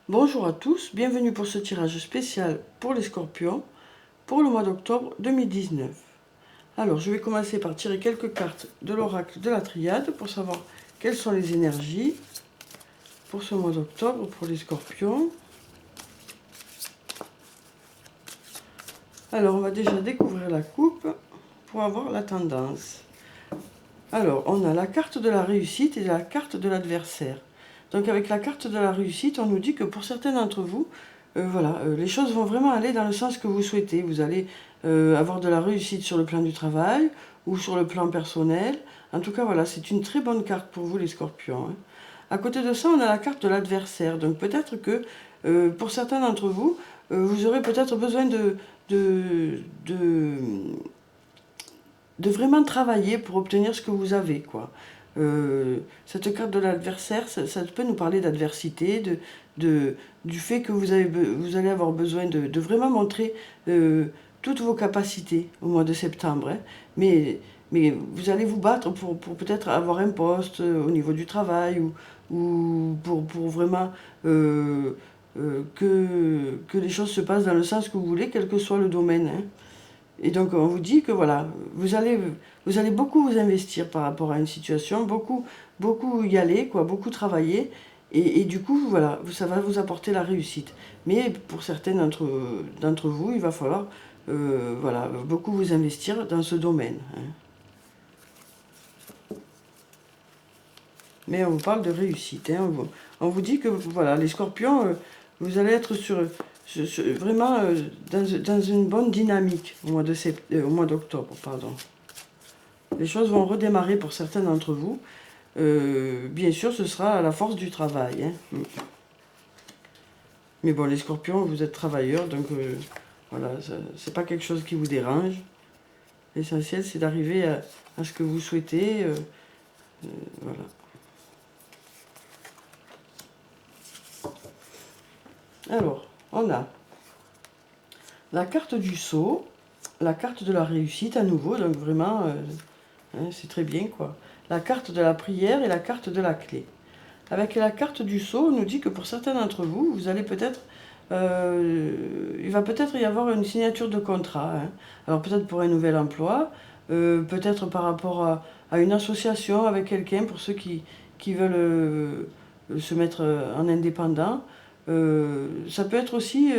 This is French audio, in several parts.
Bonjour à tous, bienvenue pour ce tirage spécial pour les scorpions pour le mois d'octobre 2019. Alors, je vais commencer par tirer quelques cartes de l'oracle de la triade pour savoir quelles sont les énergies pour ce mois d'octobre pour les scorpions. Alors, on va déjà découvrir la coupe pour avoir la tendance. Alors, on a la carte de la réussite et la carte de l'adversaire. Donc, avec la carte de la réussite, on nous dit que pour certains d'entre vous, les choses vont vraiment aller dans le sens que vous souhaitez. Vous allez avoir de la réussite sur le plan du travail ou sur le plan personnel. En tout cas, voilà, c'est une très bonne carte pour vous, les scorpions. À côté de ça, on a la carte de l'adversaire. Donc, peut-être que pour certains d'entre vous, vous aurez peut-être besoin de, de vraiment travailler pour obtenir ce que vous avez, quoi. Cette carte de l'adversaire, ça peut nous parler d'adversité, du fait que vous allez avoir besoin de vraiment montrer toutes vos capacités au mois de septembre. Hein. Mais vous allez vous battre pour peut-être avoir un poste au niveau du travail ou pour vraiment que les choses se passent dans le sens que vous voulez, quel que soit le domaine. Hein. Et donc on vous dit que voilà, vous allez beaucoup vous investir par rapport à une situation, beaucoup y aller, quoi, beaucoup travailler, et du coup voilà, ça va vous apporter la réussite. Mais pour certains d'entre vous, il va falloir voilà, beaucoup vous investir dans ce domaine. Hein. Mais on vous parle de réussite. Hein, on vous dit que voilà, les scorpions, vous allez être vraiment dans une bonne dynamique au mois d'octobre, pardon. Les choses vont redémarrer pour certains d'entre vous. Bien sûr, ce sera à la force du travail. Hein. Mais bon, les scorpions, vous êtes travailleurs, donc voilà, c'est pas quelque chose qui vous dérange. L'essentiel, c'est d'arriver à ce que vous souhaitez. Voilà. Alors, on a la carte du sceau, la carte de la réussite à nouveau, donc vraiment, hein, c'est très bien, quoi. La carte de la prière et la carte de la clé. Avec la carte du sceau, on nous dit que pour certains d'entre vous, vous allez peut-être... il va peut-être y avoir une signature de contrat. Hein. Alors peut-être pour un nouvel emploi, peut-être par rapport à une association avec quelqu'un, pour ceux qui veulent se mettre en indépendant. Ça peut être aussi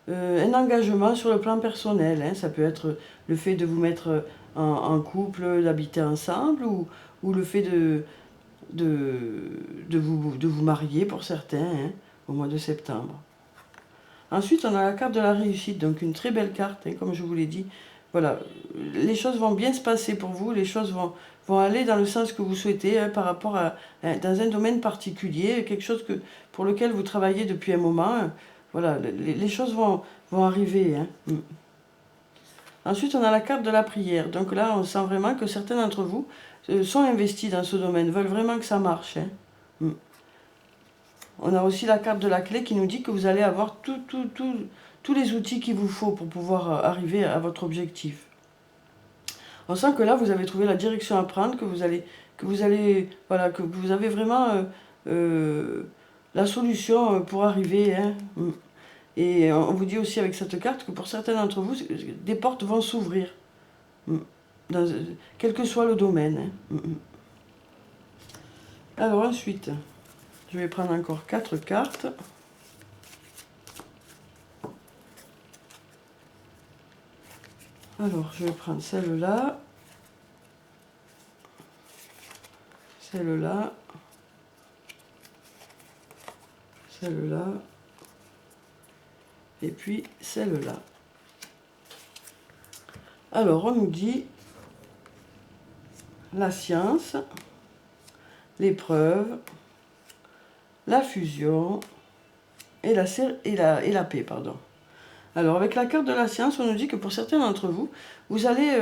un engagement sur le plan personnel. Hein. Ça peut être le fait de vous mettre en couple, d'habiter ensemble, ou le fait de vous marier pour certains, hein, au mois de septembre. Ensuite, on a la carte de la réussite, donc une très belle carte, hein, comme je vous l'ai dit. Voilà, les choses vont bien se passer pour vous, les choses vont aller dans le sens que vous souhaitez, hein, par rapport à, hein, dans un domaine particulier, quelque chose pour lequel vous travaillez depuis un moment. Hein, voilà, les choses vont arriver. Hein. Ensuite, on a la carte de la prière. Donc là, on sent vraiment que certains d'entre vous sont investis dans ce domaine, veulent vraiment que ça marche. Hein. On a aussi la carte de la clé qui nous dit que vous allez avoir tous les outils qu'il vous faut pour pouvoir arriver à votre objectif. On sent que là, vous avez trouvé la direction à prendre, que vous avez vraiment la solution pour arriver. Hein. Et on vous dit aussi avec cette carte que pour certains d'entre vous, des portes vont s'ouvrir, quel que soit le domaine. Hein. Alors ensuite, je vais prendre encore 4 cartes. Alors, je vais prendre celle-là, celle-là, celle-là, et puis celle-là. Alors, on nous dit la science, l'épreuve, la fusion et la paix, pardon. Alors, avec la carte de la science, on nous dit que pour certains d'entre vous, vous allez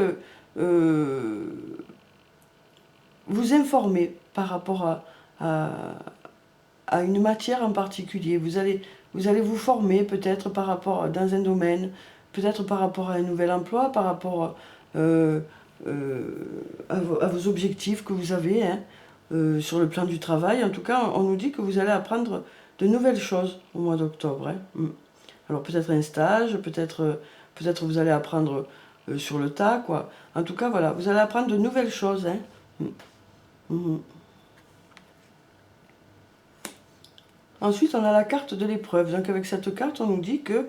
vous informer par rapport à une matière en particulier. Vous allez vous former peut-être par rapport dans un domaine, peut-être par rapport à un nouvel emploi, par rapport à vos objectifs que vous avez, hein, sur le plan du travail. En tout cas, on nous dit que vous allez apprendre de nouvelles choses au mois d'octobre. Hein. Alors peut-être un stage, peut-être vous allez apprendre sur le tas, quoi. En tout cas, voilà, vous allez apprendre de nouvelles choses. Hein. Ensuite, on a la carte de l'épreuve. Donc avec cette carte, on nous dit que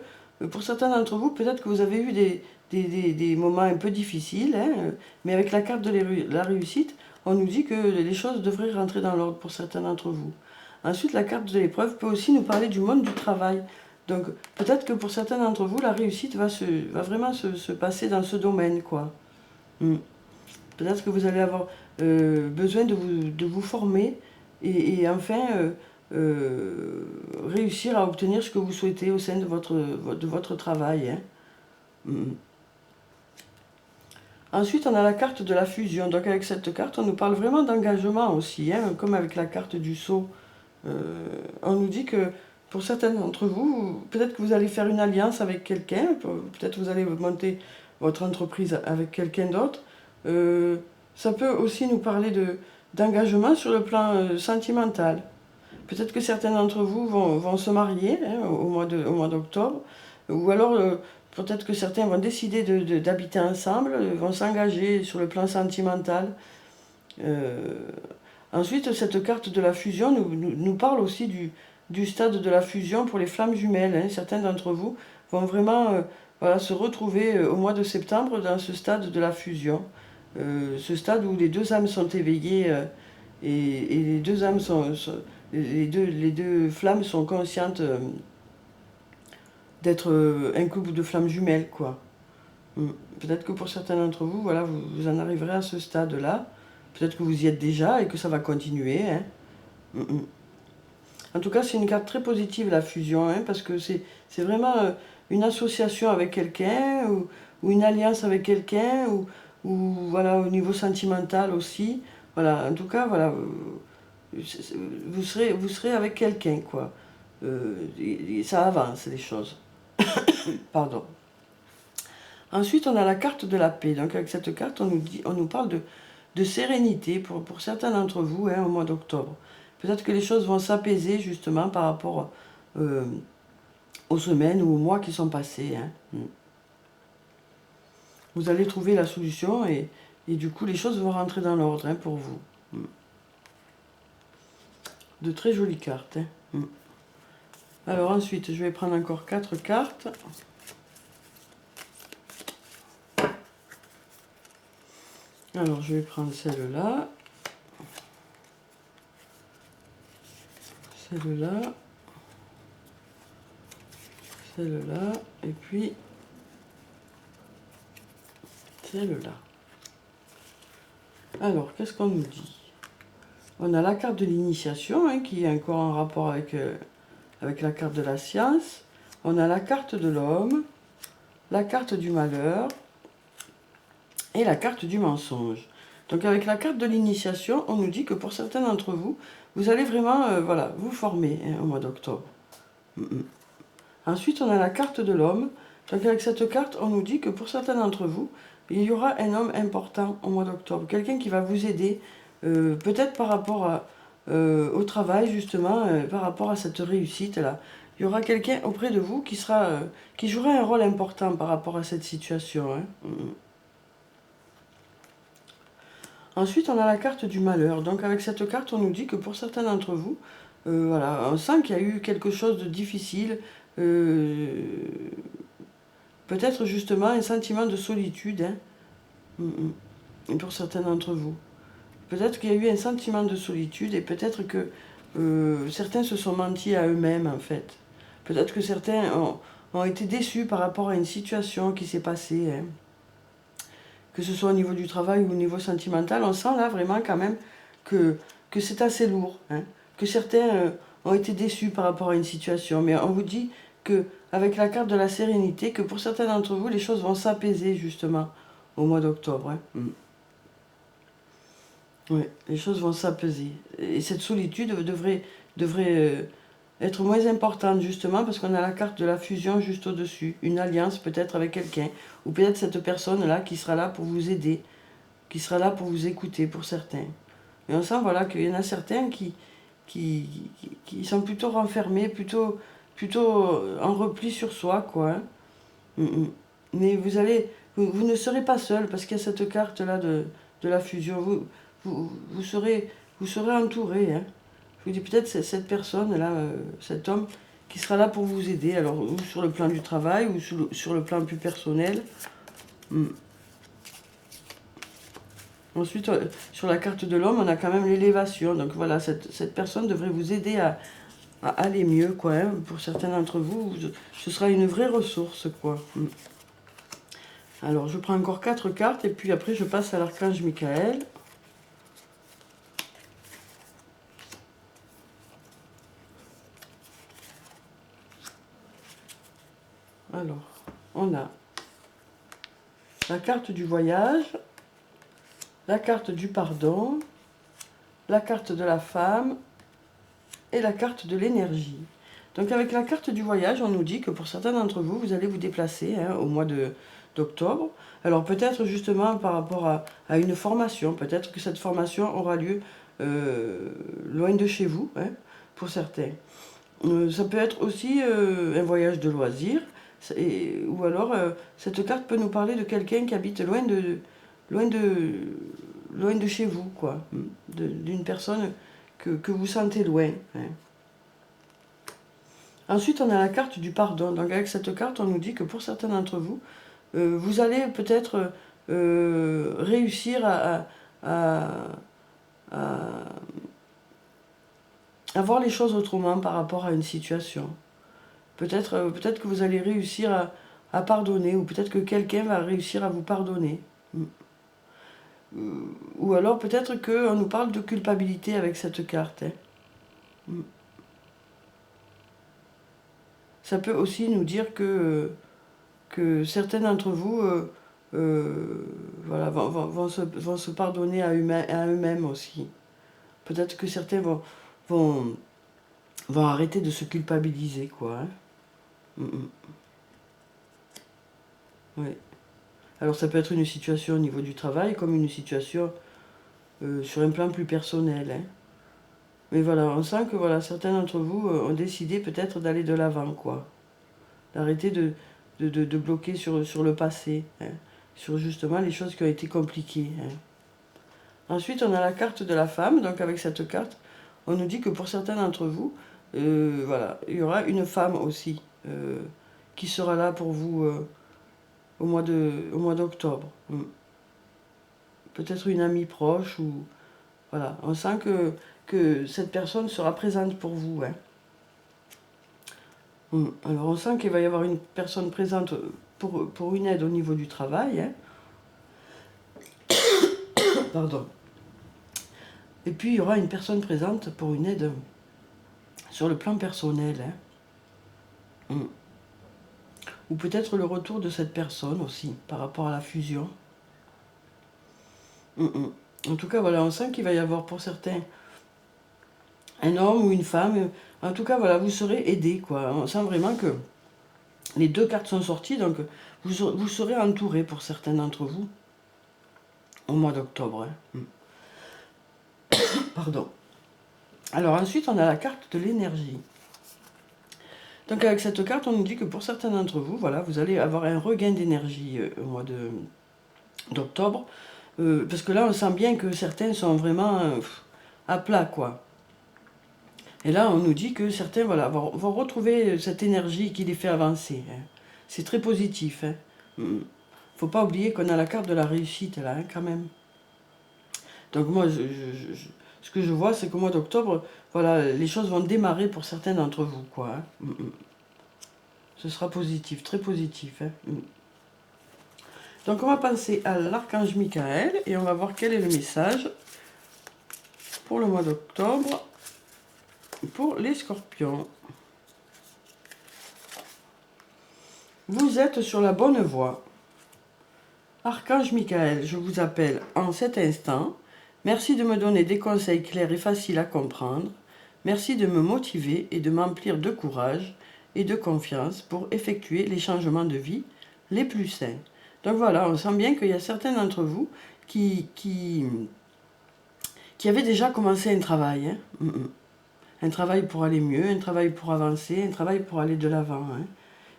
pour certains d'entre vous, peut-être que vous avez eu des moments un peu difficiles, hein, mais avec la carte de la réussite, on nous dit que les choses devraient rentrer dans l'ordre pour certains d'entre vous. Ensuite, la carte de l'épreuve peut aussi nous parler du monde du travail. Donc peut-être que pour certains d'entre vous, la réussite va vraiment se passer dans ce domaine, quoi. Peut-être que vous allez avoir besoin de vous former et enfin réussir à obtenir ce que vous souhaitez au sein de votre travail. Hein. Ensuite, on a la carte de la fusion. Donc avec cette carte, on nous parle vraiment d'engagement aussi, hein, comme avec la carte du sceau. On nous dit que pour certains d'entre vous, peut-être que vous allez faire une alliance avec quelqu'un, peut-être que vous allez monter votre entreprise avec quelqu'un d'autre. Ça peut aussi nous parler d'engagement sur le plan sentimental. Peut-être que certains d'entre vous vont se marier hein, au mois d'octobre, ou alors peut-être que certains vont décider d'habiter ensemble, vont s'engager sur le plan sentimental. Ensuite, cette carte de la fusion nous parle aussi du stade de la fusion pour les flammes jumelles. Hein. Certains d'entre vous vont vraiment voilà, se retrouver au mois de septembre dans ce stade de la fusion. Ce stade où les deux âmes sont éveillées et les deux âmes les deux flammes sont conscientes d'être un couple de flammes jumelles, quoi. Peut-être que pour certains d'entre vous, voilà, vous en arriverez à ce stade-là. Peut-être que vous y êtes déjà et que ça va continuer. Hein. En tout cas, c'est une carte très positive, la fusion, hein, parce que c'est vraiment une association avec quelqu'un ou une alliance avec quelqu'un ou voilà, au niveau sentimental aussi. Voilà, en tout cas, voilà, vous serez avec quelqu'un, quoi. Ça avance, les choses. Pardon. Ensuite, on a la carte de la paix. Donc, avec cette carte, on nous parle de sérénité pour certains d'entre vous hein, au mois d'octobre. Peut-être que les choses vont s'apaiser justement par rapport aux semaines ou aux mois qui sont passés. Hein. Vous allez trouver la solution et du coup, les choses vont rentrer dans l'ordre hein, pour vous. De très jolies cartes. Hein. Alors ensuite, je vais prendre encore 4 cartes. Alors, je vais prendre celle-là. Celle-là. Celle-là. Et puis, celle-là. Alors, qu'est-ce qu'on nous dit? On a la carte de l'initiation, hein, qui est encore en rapport avec la carte de la science. On a la carte de l'homme, la carte du malheur et la carte du mensonge. Donc avec la carte de l'initiation, on nous dit que pour certains d'entre vous, vous allez vraiment voilà, vous former hein, au mois d'octobre. Ensuite, on a la carte de l'homme. Donc avec cette carte, on nous dit que pour certains d'entre vous, il y aura un homme important au mois d'octobre. Quelqu'un qui va vous aider, peut-être par rapport au travail, justement, par rapport à cette réussite-là. Il y aura quelqu'un auprès de vous qui jouera un rôle important par rapport à cette situation. Hein. Ensuite, on a la carte du malheur. Donc avec cette carte, on nous dit que pour certains d'entre vous, voilà, on sent qu'il y a eu quelque chose de difficile, peut-être justement un sentiment de solitude, hein, pour certains d'entre vous. Peut-être qu'il y a eu un sentiment de solitude et peut-être que certains se sont mentis à eux-mêmes en fait. Peut-être que certains ont été déçus par rapport à une situation qui s'est passée. Hein. Que ce soit au niveau du travail ou au niveau sentimental, on sent là vraiment quand même que c'est assez lourd. Hein. Que certains ont été déçus par rapport à une situation. Mais on vous dit qu'avec la carte de la sérénité, que pour certains d'entre vous, les choses vont s'apaiser justement au mois d'octobre. Hein. Oui, les choses vont s'apaiser. Et cette solitude devrait être moins importante justement parce qu'on a la carte de la fusion juste au-dessus. Une alliance peut-être avec quelqu'un. Ou peut-être cette personne-là qui sera là pour vous aider. Qui sera là pour vous écouter pour certains. Et on sent voilà, qu'il y en a certains qui qui sont plutôt renfermés, plutôt en repli sur soi, quoi. Hein. Mais vous ne serez pas seul, parce qu'il y a cette carte-là de la fusion. Vous serez entouré. Hein. Je vous dis peut-être cette personne-là, cet homme, qui sera là pour vous aider, alors ou sur le plan du travail, ou sur le plan plus personnel. Ensuite, sur la carte de l'homme, on a quand même l'élévation. Donc voilà, cette personne devrait vous aider à aller mieux, quoi. Hein. Pour certains d'entre vous, ce sera une vraie ressource, quoi. Alors, je prends encore 4 cartes, et puis après, je passe à l'archange Michael. Alors, on a la carte du voyage, la carte du pardon, la carte de la femme et la carte de l'énergie. Donc avec la carte du voyage, on nous dit que pour certains d'entre vous, vous allez vous déplacer au mois d'octobre. Alors peut-être justement par rapport à une formation, peut-être que cette formation aura lieu loin de chez vous, hein, pour certains. Ça peut être aussi un voyage de loisirs, ou alors cette carte peut nous parler de quelqu'un qui habite loin de chez vous, quoi, d'une personne que vous sentez loin. Hein. Ensuite, on a la carte du pardon. Donc avec cette carte, on nous dit que pour certains d'entre vous, vous allez peut-être réussir à voir les choses autrement par rapport à une situation. Peut-être que vous allez réussir à pardonner, ou peut-être que quelqu'un va réussir à vous pardonner. Ou alors peut-être qu'on nous parle de culpabilité avec cette carte. Hein. Ça peut aussi nous dire que certains d'entre vous voilà, vont se pardonner à eux-mêmes aussi. Peut-être que certains vont arrêter de se culpabiliser, quoi. Hein. Oui. Alors ça peut être une situation au niveau du travail, comme une situation sur un plan plus personnel. Hein. Mais voilà, on sent que voilà, certains d'entre vous ont décidé peut-être d'aller de l'avant, quoi. D'arrêter de bloquer sur le passé, hein, sur justement les choses qui ont été compliquées. Hein. Ensuite, on a la carte de la femme. Donc avec cette carte, on nous dit que pour certains d'entre vous, voilà, il y aura une femme aussi qui sera là pour vous au mois d'octobre. Peut-être une amie proche, ou voilà. On sent que cette personne sera présente pour vous. Hein. Alors on sent qu'il va y avoir une personne présente pour une aide au niveau du travail. Hein. Pardon. Et puis il y aura une personne présente pour une aide sur le plan personnel. Hein. Ou peut-être le retour de cette personne aussi par rapport à la fusion. En tout cas, voilà, on sent qu'il va y avoir pour certains un homme ou une femme. En tout cas, voilà, vous serez aidés, quoi. On sent vraiment que les 2 cartes sont sorties, donc vous serez entourés pour certains d'entre vous au mois d'octobre. Hein. Pardon. Alors ensuite, on a la carte de l'énergie. Donc avec cette carte, on nous dit que pour certains d'entre vous, voilà, vous allez avoir un regain d'énergie au mois d'octobre. Parce que là, on sent bien que certains sont vraiment à plat, quoi. Et là, on nous dit que certains vont retrouver cette énergie qui les fait avancer. Hein. C'est très positif. Hein. Faut pas oublier qu'on a la carte de la réussite, là, hein, quand même. Donc moi, ce que je vois, c'est qu'au mois d'octobre, voilà, les choses vont démarrer pour certains d'entre vous, quoi. Hein. Ce sera positif, très positif. Hein. Donc on va passer à l'archange Michael, et on va voir quel est le message pour le mois d'octobre pour les scorpions. Vous êtes sur la bonne voie. Archange Michael, je vous appelle en cet instant. Merci de me donner des conseils clairs et faciles à comprendre. Merci de me motiver et de m'emplir de courage et de confiance pour effectuer les changements de vie les plus sains. Donc voilà, on sent bien qu'il y a certains d'entre vous qui avaient déjà commencé un travail. Hein. un travail pour aller mieux, un travail pour avancer, un travail pour aller de l'avant. Hein.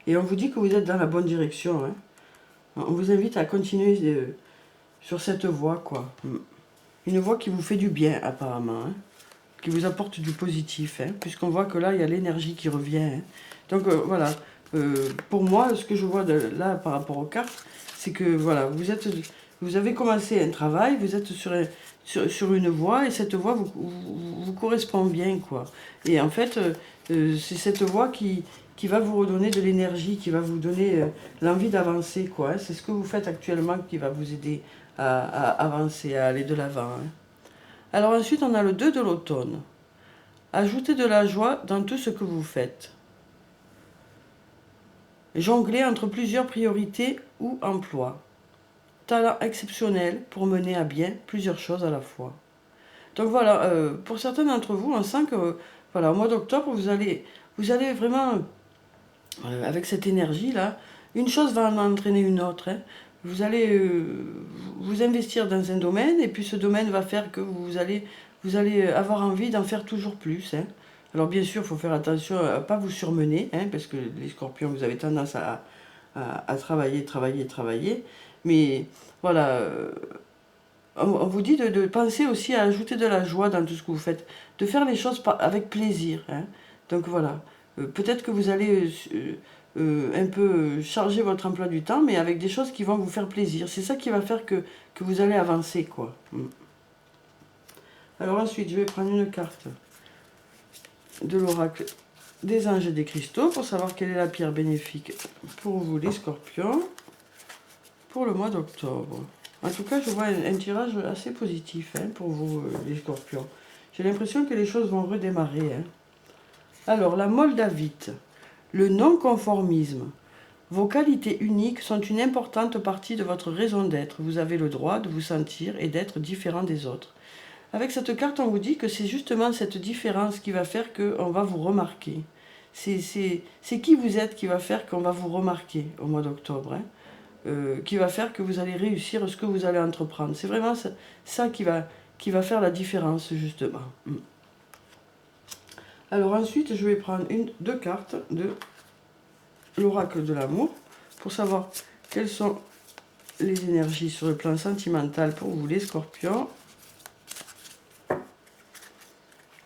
Et on vous dit que vous êtes dans la bonne direction. Hein. On vous invite à continuer sur cette voie, quoi. Une voie qui vous fait du bien, apparemment, hein, qui vous apporte du positif, hein, puisqu'on voit que là, il y a l'énergie qui revient. Hein. Donc, voilà. Pour moi, ce que je vois là, par rapport aux cartes, c'est que, voilà, vous avez commencé un travail, vous êtes sur une voie, et cette voie vous correspond bien, quoi. Et en fait, c'est cette voie qui va vous redonner de l'énergie, qui va vous donner l'envie d'avancer, quoi. Hein. C'est ce que vous faites actuellement qui va vous aider à avancer, à aller de l'avant. Hein. Alors ensuite, on a le 2 de l'automne. Ajoutez de la joie dans tout ce que vous faites. Jongler entre plusieurs priorités ou emplois. Talent exceptionnel pour mener à bien plusieurs choses à la fois. Donc voilà, pour certains d'entre vous, on sent que voilà, au mois d'octobre, vous allez vraiment, avec cette énergie-là, une chose va en entraîner une autre. Hein. Vous allez vous investir dans un domaine, et puis ce domaine va faire que vous allez avoir envie d'en faire toujours plus. Hein. Alors bien sûr, il faut faire attention à ne pas vous surmener, hein, parce que les scorpions, vous avez tendance à travailler. Mais voilà, on vous dit de penser aussi à ajouter de la joie dans tout ce que vous faites, de faire les choses avec plaisir. Hein. Donc voilà, peut-être que vous allez un peu charger votre emploi du temps, mais avec des choses qui vont vous faire plaisir. C'est ça qui va faire que vous allez avancer, quoi. Alors ensuite, je vais prendre une carte de l'oracle des anges et des cristaux pour savoir quelle est la pierre bénéfique pour vous, les scorpions, pour le mois d'octobre. En tout cas, je vois un tirage assez positif, hein, pour vous, les scorpions. J'ai l'impression que les choses vont redémarrer. Hein. Alors, la moldavite, le non-conformisme. Vos qualités uniques sont une importante partie de votre raison d'être. Vous avez le droit de vous sentir et d'être différent des autres. Avec cette carte, on vous dit que c'est justement cette différence qui va faire qu'on va vous remarquer. C'est qui vous êtes qui va faire qu'on va vous remarquer au mois d'octobre. Hein. Qui va faire que vous allez réussir ce que vous allez entreprendre. C'est vraiment ça qui va faire la différence, justement. Alors ensuite, je vais prendre deux cartes de l'oracle de l'amour pour savoir quelles sont les énergies sur le plan sentimental pour vous, les scorpions,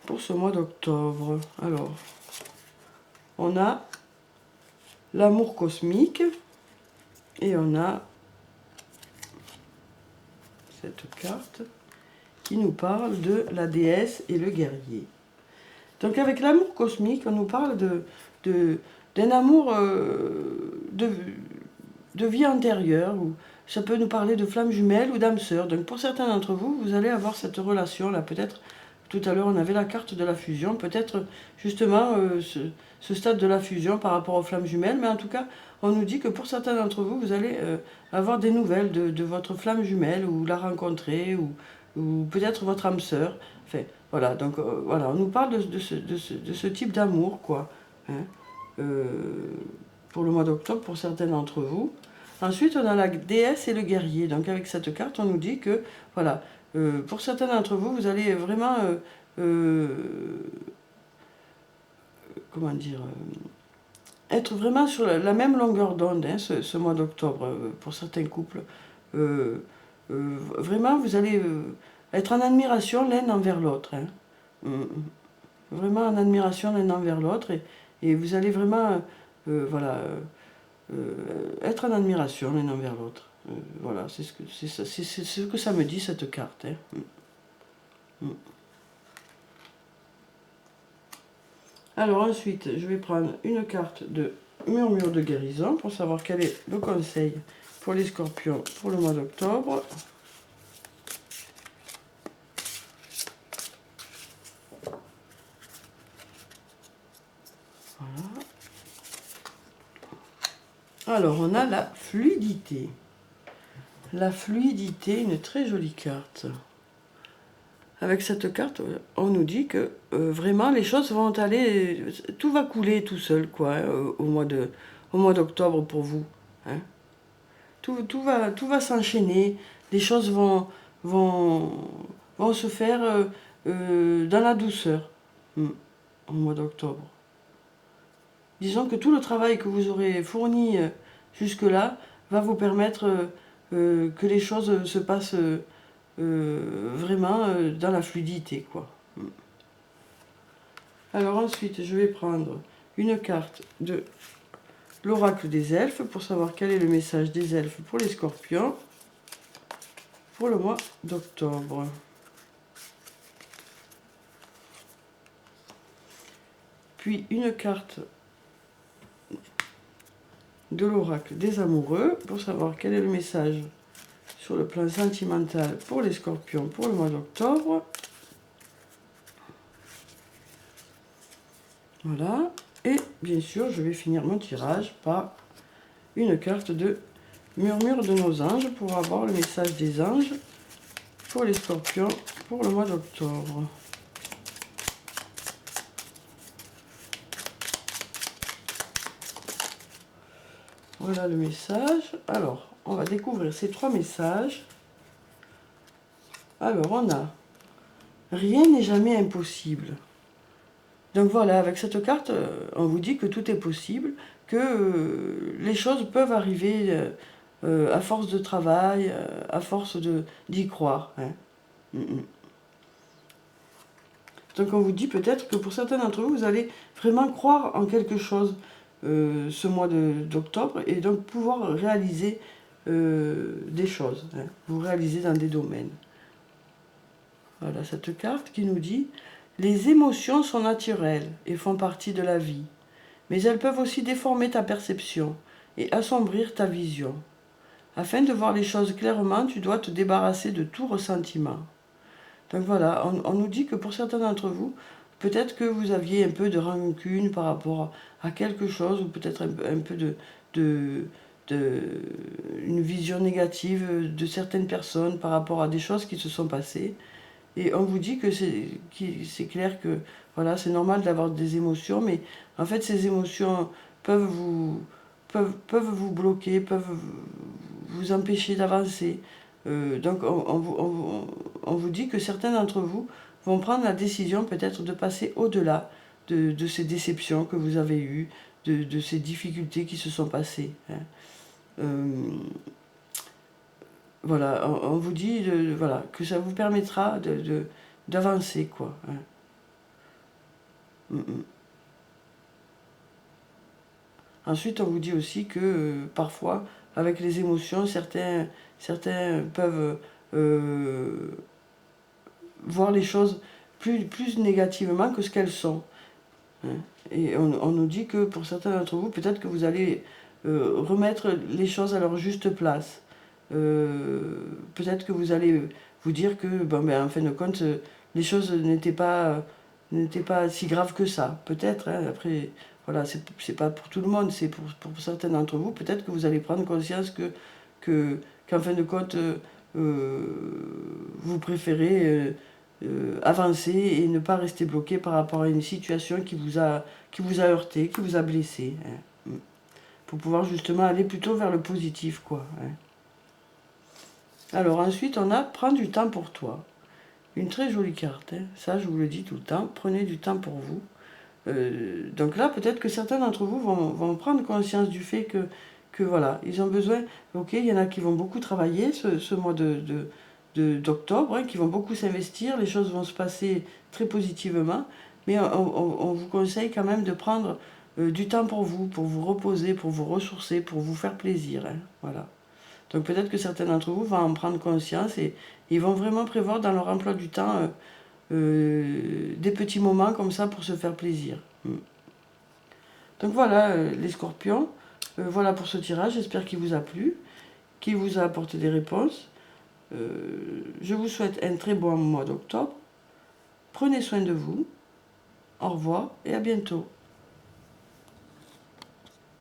pour ce mois d'octobre. Alors, on a l'amour cosmique et on a cette carte qui nous parle de la déesse et le guerrier. Donc avec l'amour cosmique, on nous parle d'un amour de vie antérieure, ou ça peut nous parler de flamme jumelle ou d'âme sœur. Donc pour certains d'entre vous, vous allez avoir cette relation-là. Peut-être, tout à l'heure on avait la carte de la fusion, peut-être justement ce stade de la fusion par rapport aux flammes jumelles, mais en tout cas, on nous dit que pour certains d'entre vous, vous allez avoir des nouvelles de votre flamme jumelle, ou la rencontrer, ou peut-être votre âme sœur. Enfin, voilà, donc voilà, on nous parle de ce type d'amour, quoi. Hein, pour le mois d'octobre, pour certains d'entre vous. Ensuite, on a la déesse et le guerrier. Donc avec cette carte, on nous dit que, voilà, pour certains d'entre vous, vous allez vraiment, comment dire, être vraiment sur la même longueur d'onde, hein, ce mois d'octobre, pour certains couples. Vraiment, vous allez être en admiration l'un envers l'autre. Hein. Vraiment en admiration l'un envers l'autre. Et vous allez vraiment, voilà, être en admiration l'un envers l'autre. Voilà, c'est ce que ça me dit, cette carte. Hein. Alors ensuite, je vais prendre une carte de murmure de guérison pour savoir quel est le conseil pour les scorpions pour le mois d'octobre. Voilà. Alors, on a la fluidité. La fluidité, une très jolie carte. Avec cette carte, on nous dit que vraiment les choses vont aller, tout va couler tout seul, quoi, hein, au mois d'octobre pour vous. Hein. Tout va s'enchaîner, les choses vont se faire dans la douceur. au mois d'octobre. Disons que tout le travail que vous aurez fourni jusque-là va vous permettre que les choses se passent vraiment dans la fluidité, quoi. Alors ensuite, je vais prendre une carte de l'oracle des elfes pour savoir quel est le message des elfes pour les scorpions pour le mois d'octobre. Puis une carte de l'oracle des amoureux pour savoir quel est le message sur le plan sentimental pour les scorpions pour le mois d'octobre. Voilà. Et bien sûr, je vais finir mon tirage par une carte de murmure de nos anges pour avoir le message des anges pour les scorpions pour le mois d'octobre. Voilà le message. Alors, on va découvrir ces 3 messages. Alors, on a « Rien n'est jamais impossible ». Donc voilà, avec cette carte, on vous dit que tout est possible, que les choses peuvent arriver à force de travail, à force d'y croire. Hein. Donc on vous dit peut-être que pour certains d'entre vous, vous allez vraiment croire en quelque chose ce mois d'octobre et donc pouvoir réaliser des choses, hein, vous réaliser dans des domaines. Voilà cette carte qui nous dit « Les émotions sont naturelles et font partie de la vie, mais elles peuvent aussi déformer ta perception et assombrir ta vision. Afin de voir les choses clairement, tu dois te débarrasser de tout ressentiment. » Donc voilà, on nous dit que pour certains d'entre vous, peut-être que vous aviez un peu de rancune par rapport à quelque chose, ou peut-être un peu une vision négative de certaines personnes par rapport à des choses qui se sont passées. Et on vous dit que c'est clair que voilà, c'est normal d'avoir des émotions, mais en fait ces émotions peuvent vous bloquer, peuvent vous empêcher d'avancer. Donc on vous dit que certains d'entre vous vont prendre la décision peut-être de passer au-delà de ces déceptions que vous avez eues, de ces difficultés qui se sont passées. Hein. Voilà, on vous dit voilà, que ça vous permettra d'avancer, quoi. Hein. Ensuite, on vous dit aussi que parfois, avec les émotions, certains peuvent voir les choses plus négativement que ce qu'elles sont. Hein. Et on nous dit que pour certains d'entre vous, peut-être que vous allez remettre les choses à leur juste place. Peut-être que vous allez vous dire que, en fin de compte, les choses n'étaient pas si graves que ça. Peut-être, hein, après, voilà, c'est pas pour tout le monde, c'est pour certains d'entre vous. Peut-être que vous allez prendre conscience qu'en fin de compte, vous préférez avancer et ne pas rester bloqué par rapport à une situation qui vous a heurté, qui vous a blessé. Hein, pour pouvoir justement aller plutôt vers le positif, quoi. Hein. Alors ensuite, on a « Prends du temps pour toi ». Une très jolie carte, hein. Ça je vous le dis tout le temps, prenez du temps pour vous. Donc là, peut-être que certains d'entre vous vont prendre conscience du fait que voilà, ils ont besoin, ok, il y en a qui vont beaucoup travailler ce mois d'octobre, hein, qui vont beaucoup s'investir, les choses vont se passer très positivement, mais on vous conseille quand même de prendre du temps pour vous reposer, pour vous ressourcer, pour vous faire plaisir. Hein, voilà. Donc peut-être que certains d'entre vous vont en prendre conscience et ils vont vraiment prévoir dans leur emploi du temps des petits moments comme ça pour se faire plaisir. Donc voilà les scorpions, voilà pour ce tirage, j'espère qu'il vous a plu, qu'il vous a apporté des réponses. Je vous souhaite un très bon mois d'octobre. Prenez soin de vous. Au revoir et à bientôt.